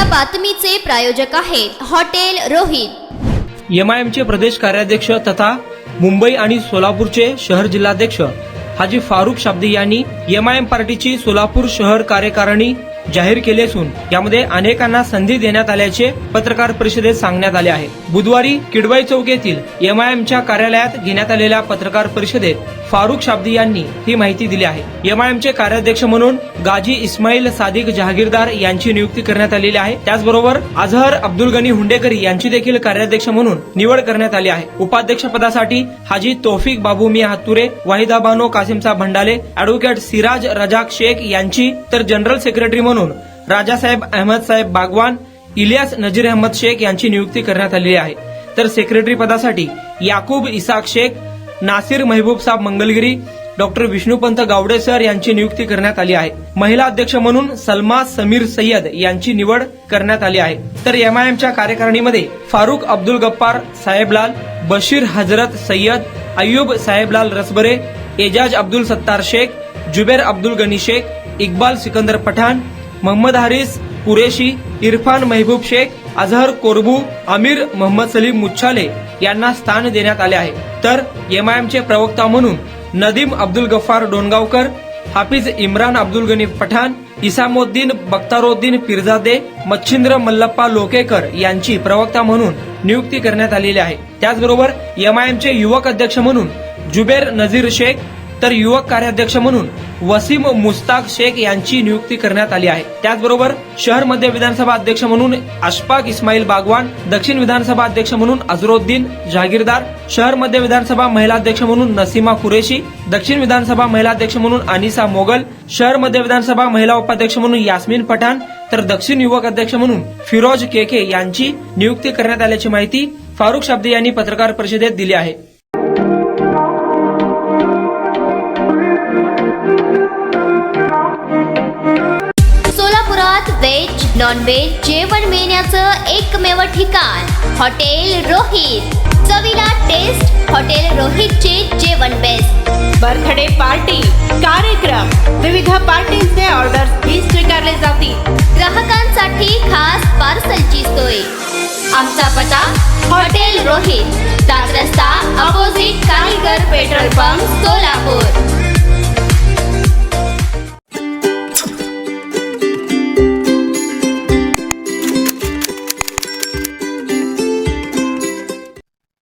बातमीचे प्रायोजक आहेत हॉटेल रोहित। एमआयएमचे प्रदेश कार्याध्यक्ष तथा मुंबई आणि सोलापूरचे शहर जिल्हाध्यक्ष हाजी फारुख शाब्दी यांनी एमआयएम पार्टीची सोलापूर शहर कार्यकारिणी जाहीर केली असून यामध्ये अनेकांना संधी देण्यात आल्याचे पत्रकार परिषदेत सांगण्यात आले आहे। बुधवारी किडवाई चौक येथील एमआयएमच्या कार्यालयात घेण्यात आलेल्या पत्रकार परिषदेत फारुख शाब्दी यांनी ही माहिती दिली आहे। एमआयएमचे कार्याध्यक्ष म्हणून गाजी इस्माईल सादिक जहागीरदार यांची नियुक्ती करण्यात आलेली आहे। त्याचबरोबर अझहर अब्दुल गनी हुंडेकरी यांची देखील कार्याध्यक्ष म्हणून निवड करण्यात आली आहे। उपाध्यक्ष पदासाठी हाजी तौफिक बाबू मिया हत्तुरे, वाहिदा बानो कासिमचा भंडाले, ॲडव्होकेट सिराज रजाक शेख यांची, तर जनरल सेक्रेटरी म्हणून राजासाहेब अहमद साहेब बागवान, इलियास नजीर अहमद शेख यांची नियुक्ती करण्यात आलेली आहे। तर सेक्रेटरी पदासाठी याकूब इसाक शेख, नासिर महबूब साहेब मंगलगिरी, डॉक्टर विष्णुपंत गावडे सर यांची नियुक्ती करण्यात आली आहे। महिला अध्यक्ष म्हणून सलमा समीर सय्यद यांची निवड करण्यात आली आहे। तर एमआयएमच्या कार्यकारिणीमध्ये फारुख अब्दुल गफ्फार साहेबलाल, बशीर हजरत सय्यद, अय्यूब साहेबलाल रसबरे, एजाज अब्दुल सत्तार शेख, जुबेर अब्दुल गनी शेख, इक्बाल सिकंदर पठाण, मोहम्मद हारिस कुरेशी, इरफान महबूब शेख, अजहर कोरबू, आमिर मोहम्मद सलीम मुच्छाले यांना स्थान देण्यात आले आहे। तर एमआयएमचे प्रवक्ता म्हणून नदीम अब्दुल गफ्फार डोनगावकर, हाफिज इम्रान अब्दुल गनी पठाण, इसामुद्दीन बख्तारुद्दीन पिरजादे, मच्छिंद्र मल्लप्पा लोकेकर यांची प्रवक्ता म्हणून नियुक्ती करण्यात आलेली आहे। त्याचबरोबर एमआयएमचे युवक अध्यक्ष म्हणून जुबेर नजीर शेख, तर युवक कार्याध्यक्ष म्हणून वसीम मुस्ताक शेख यांची नियुक्ती करण्यात आली आहे। त्याचबरोबर शहर मध्य विधानसभा अध्यक्ष म्हणून अशफाक इस्माईल बागवान, दक्षिण विधानसभा अध्यक्ष म्हणून अझरुद्दीन जहागीरदार, शहर मध्य विधानसभा महिला अध्यक्ष म्हणून नसीमा कुरेशी, दक्षिण विधानसभा महिला अध्यक्ष म्हणून अनिसा मोगल, शहर मध्य विधानसभा महिला उपाध्यक्ष म्हणून यास्मीन पठाण, तर दक्षिण युवक अध्यक्ष म्हणून फिरोज केके यांची नियुक्ती करण्यात आल्याची माहिती फारुख शाब्दी यांनी पत्रकार परिषदेत दिली आहे। सोलापुरात व्हेज नॉन व्हेज जेवण मिळण्याचं एकमेव ठिकाण हॉटेल रोहित। चवीला टेस्ट, हॉटेल रोहितचे जेवण बेस्ट। बर्थडे पार्टी, कार्यक्रम, विविध पार्टींचे ऑर्डर्स ही स्वीकारले जातील। ग्राहकांसाठी खास पार्सलची सोय। आमचा पत्ता हॉटेल रोहित, 7 रस्ता अपोजिट कारीगर पेट्रोल पंप, सोलापूर।